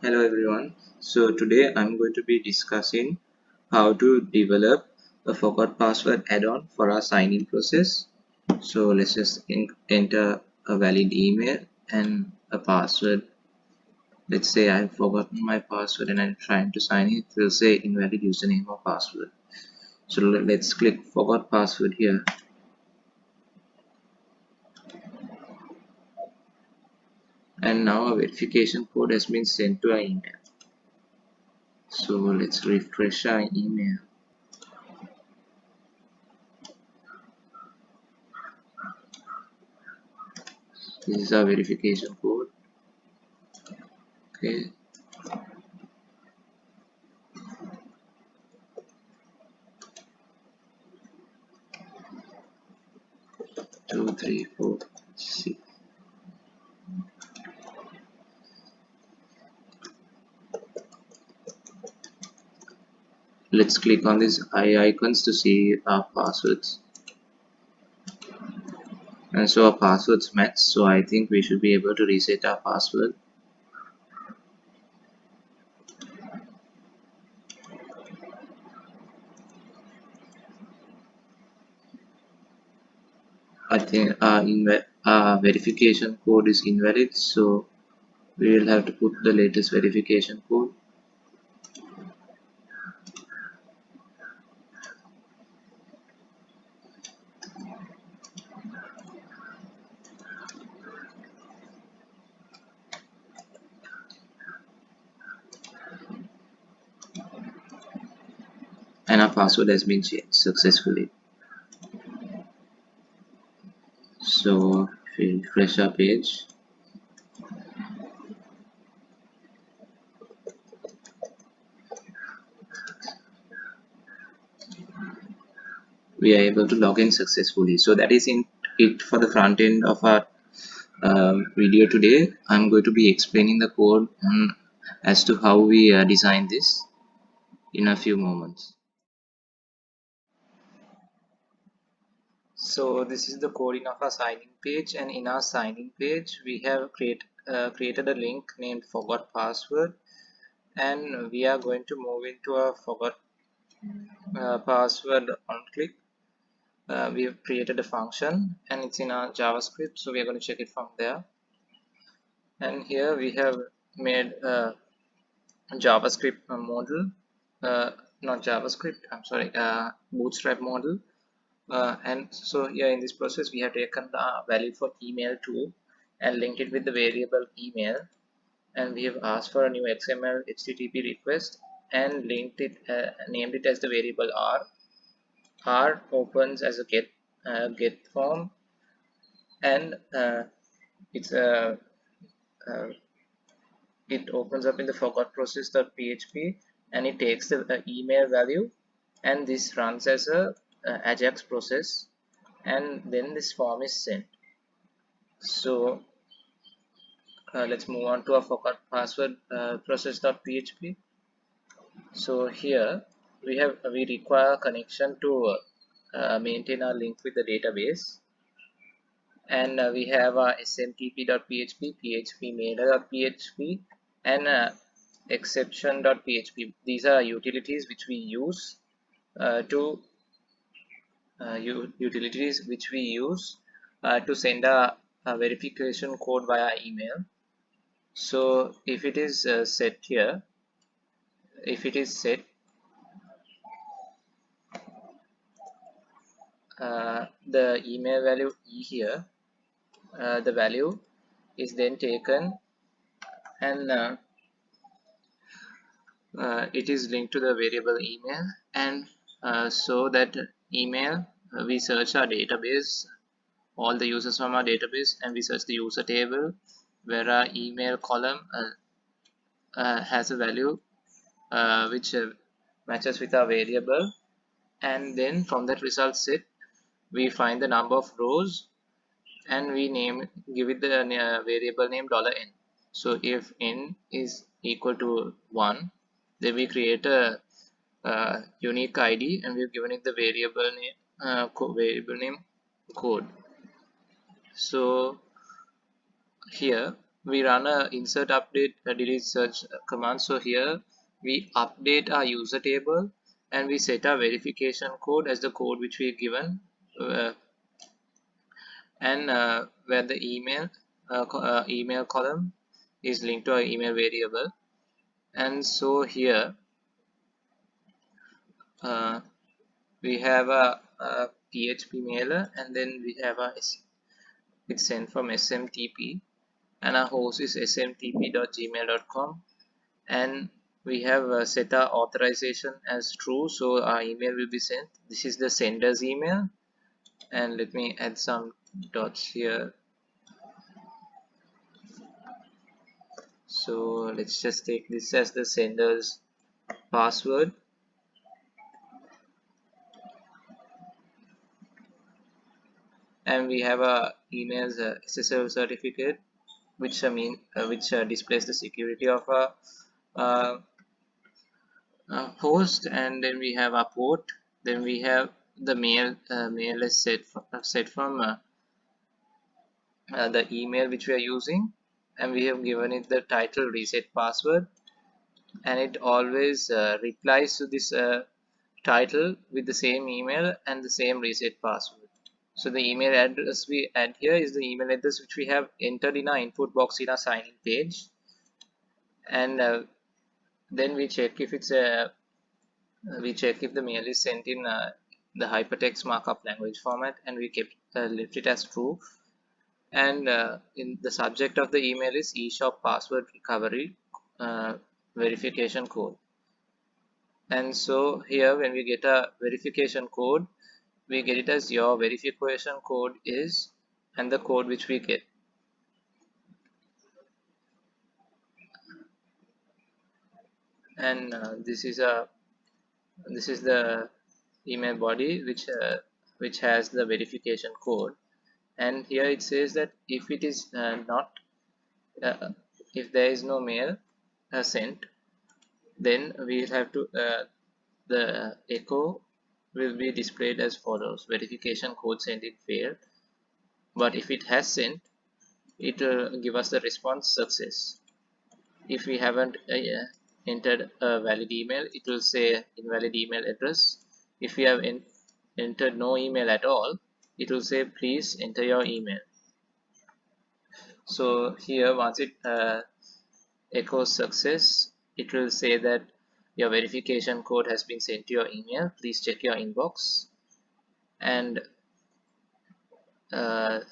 Hello everyone. So today I'm going to be discussing how to develop a forgot password add-on for our sign-in process. So let's just enter a valid email and a password. Let's say I've forgotten my password and I'm trying to sign in. It will say invalid username or password. So let's click forgot password here. And now a verification code has been sent to our email. So let's refresh our email. This is our verification code. Okay. Two, three, four, six. Let's click on these eye icons to see our passwords. And so our passwords match, so I think we should be able to reset our password. I think our verification code is invalid, so we will have to put the latest verification code. And our password has been changed successfully. So if we refresh our page, we are able to log in successfully. So that is it for the front end of our video today. I'm going to be explaining the code as to how we design this in a few moments. So this is the coding of our signing page, and in our signing page we have created a link named forgot password, and we are going to move into a forgot password on click. We have created a function and it's in our JavaScript, so we are going to check it from there. And here we have made a JavaScript model, not JavaScript, I'm sorry, Bootstrap model. And so here in this process we have taken the value for email too and linked it with the variable email, and we have asked for a new XML HTTP request and linked it, named it as the variable R opens as a get form, and it's a it opens up in the forgot process.php, and it takes the email value, and this runs as a Ajax process, and then this form is sent. So let's move on to our forgot password process.php. So here we require a connection to maintain our link with the database, and we have smtp.php, phpmailer.php, and exception.php. These are utilities which we use to send a verification code via email. So if it is set here, if it is set, the email value e here, the value is then taken, and it is linked to the variable email, and so that email we search our database, all the users from our database, and we search the user table where our email column has a value which matches with our variable, and then from that result set we find the number of rows and we give it the variable name $n. So if n is equal to 1, then we create a unique ID, and we've given it the variable name code. So here we run a insert update delete search command. So here we update our user table and we set our verification code as the code which we given, and where the email column is linked to our email variable. And so here we have a PHP mailer, and then we have it's sent from SMTP, and our host is smtp.gmail.com, and we have set our authorization as true, so our email will be sent. This is the sender's email, and let me add some dots here. So let's just take this as the sender's password, and we have a email's SSL certificate, which displays the security of a uh, host, and then we have our port. Then we have the mail is set from the email which we are using, and we have given it the title reset password, and it always replies to this title with the same email and the same reset password. So the email address we add here is the email address which we have entered in our input box in our sign-in page, and then we check if the mail is sent in the hypertext markup language format, and we left it as true. And in the subject of the email is eShop password recovery verification code. And so here when we get a verification code, we get it as your verification code is, and the code which we get. And this is the email body which has the verification code. And here it says that if it is not if there is no mail sent, then we will have to the echo will be displayed as follows: verification code sent it failed. But if it has sent, it will give us the response success. If we haven't entered a valid email, it will say invalid email address. If we have entered no email at all, it will say please enter your email. So here once it echoes success, it will say that your verification code has been sent to your email, please check your inbox. And our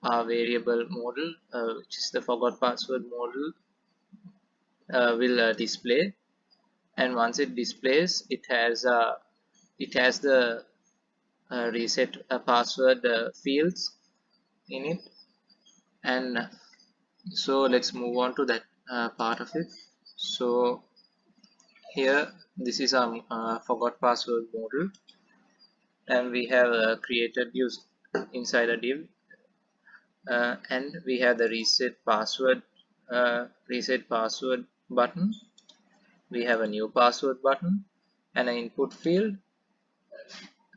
variable model, which is the forgot password model, will display, and once it displays, it has the reset password fields in it. And so let's move on to that part of it. So here this is our forgot password model, and we have created use inside a div, and we have the reset password button. We have a new password button and an input field.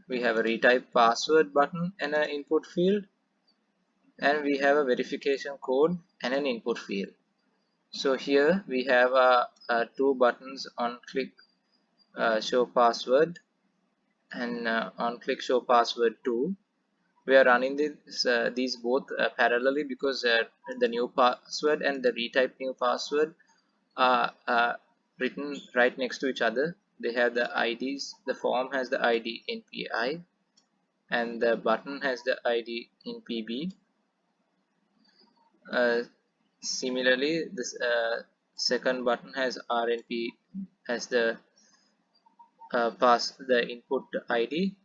We have a retype password button and an input field, and we have a verification code and an input field. So here we have two buttons on click show password and on click show password 2. We are running these both parallelly because the new password and the retype new password are written right next to each other. They have the IDs. The form has the ID in PI, and the button has the ID in PB. Similarly, this second button has RNP as the input ID,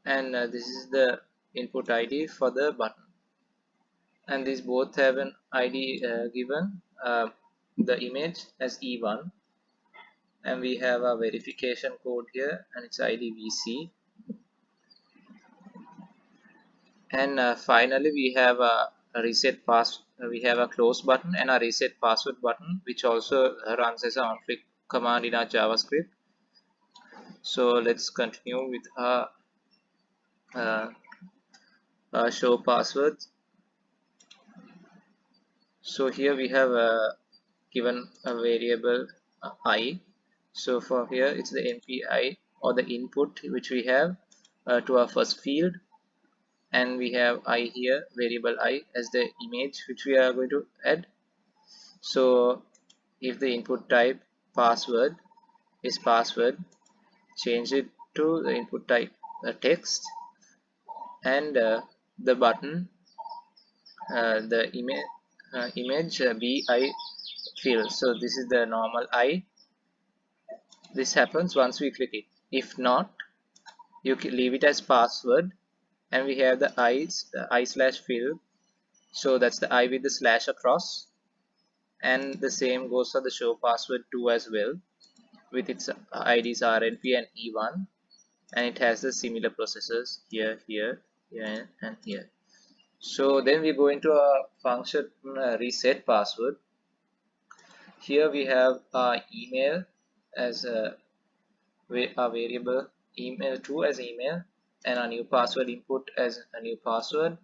and this is the input ID for the button. And these both have an ID given, the image as E1, and we have a verification code here, and it's ID VC. And finally, we have a we have a close button and a reset password button, which also runs as an on-click command in our JavaScript. So let's continue with our show passwords. So here we have given a variable I. So for here it's the MPI or the input which we have to our first field, and we have I here, variable I, as the image which we are going to add. So if the input type password is password, change it to the input type text, and the button, the image BI field. So this is the normal I. This happens once we click it. If not, you can leave it as password, and we have the I slash field. So that's the I with the slash across, and the same goes for the show password 2 as well, with its IDs RNP and E1, and it has the similar processes here, here, here, and here. So then we go into a function reset password. Here we have our email as a variable email2 as email, and our new password input as a new password,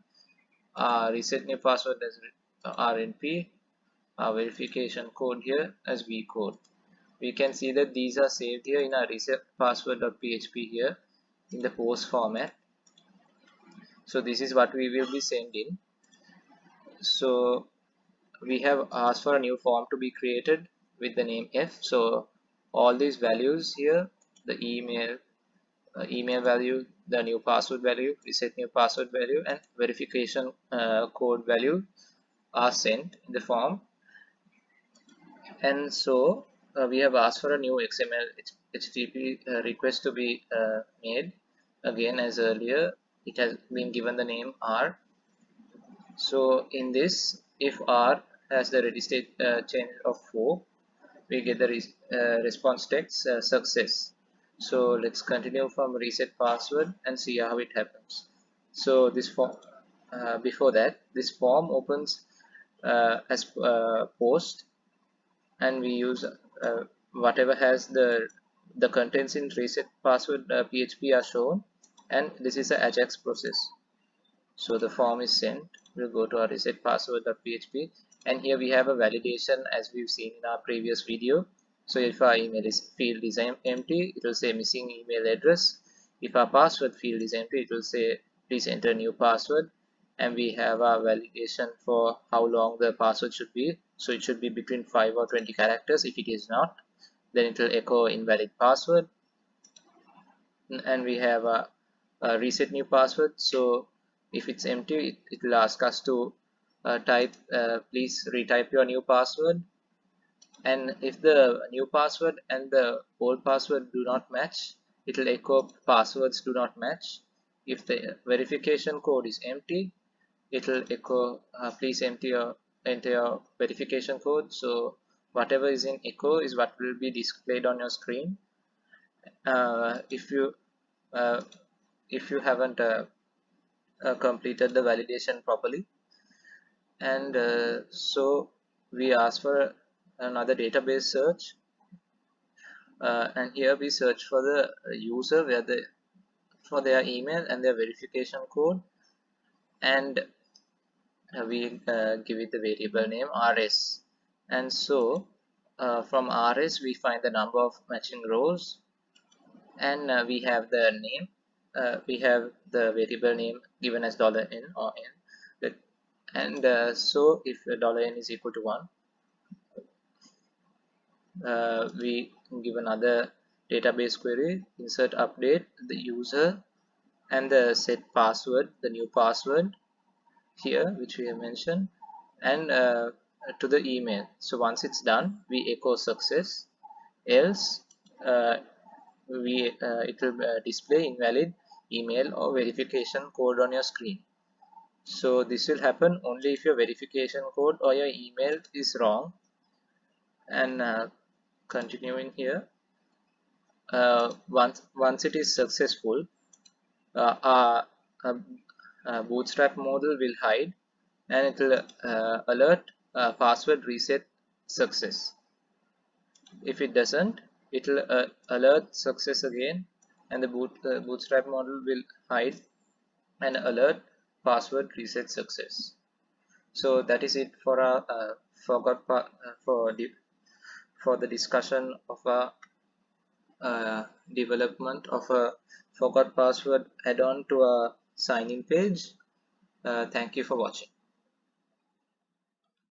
reset new password as RNP, our verification code here as V code. We can see that these are saved here in our reset password.php here in the post format. So this is what we will be sending. So we have asked for a new form to be created with the name F. So all these values here, the email value, the new password value, reset new password value, and verification code value are sent in the form. And so we have asked for a new XML HTTP request to be made. Again, as earlier, it has been given the name R. So in this, if R has the ready state change of 4, we get the response text success. So let's continue from reset password and see how it happens. So this form, before that, this form opens as post, and we use whatever has the contents in reset password PHP are shown, and this is a Ajax process. So the form is sent. We'll go to our reset password.php, and here we have a validation as we've seen in our previous video. So if our email field is empty, it will say missing email address. If our password field is empty, it will say please enter new password, and we have our validation for how long the password should be. So it should be between 5 or 20 characters. If it is not, then it will echo invalid password. And we have a reset new password. So if it's empty, it will ask us to type please retype your new password. And if the new password and the old password do not match, it will echo passwords do not match. If the verification code is empty, it will echo please enter your verification code. So whatever is in echo is what will be displayed on your screen. If you haven't completed the validation properly, and so we ask for another database search, and here we search for the user for their email and their verification code, and we give it the variable name rs. And so from rs we find the number of matching rows, and we have the name, we have the variable name given as $n or n, and so if $n is equal to 1, we give another database query, insert update the user and the set password, the new password here which we have mentioned, and to the email. So once it's done, we echo success, else it will display invalid email or verification code on your screen. So this will happen only if your verification code or your email is wrong. And continuing here, once it is successful, our bootstrap model will hide, and it will alert password reset success. If it doesn't, it will alert success again, and the bootstrap model will hide and alert password reset success. So that is it for our for the discussion of a development of a forgot password add-on to a sign-in page. Thank you for watching.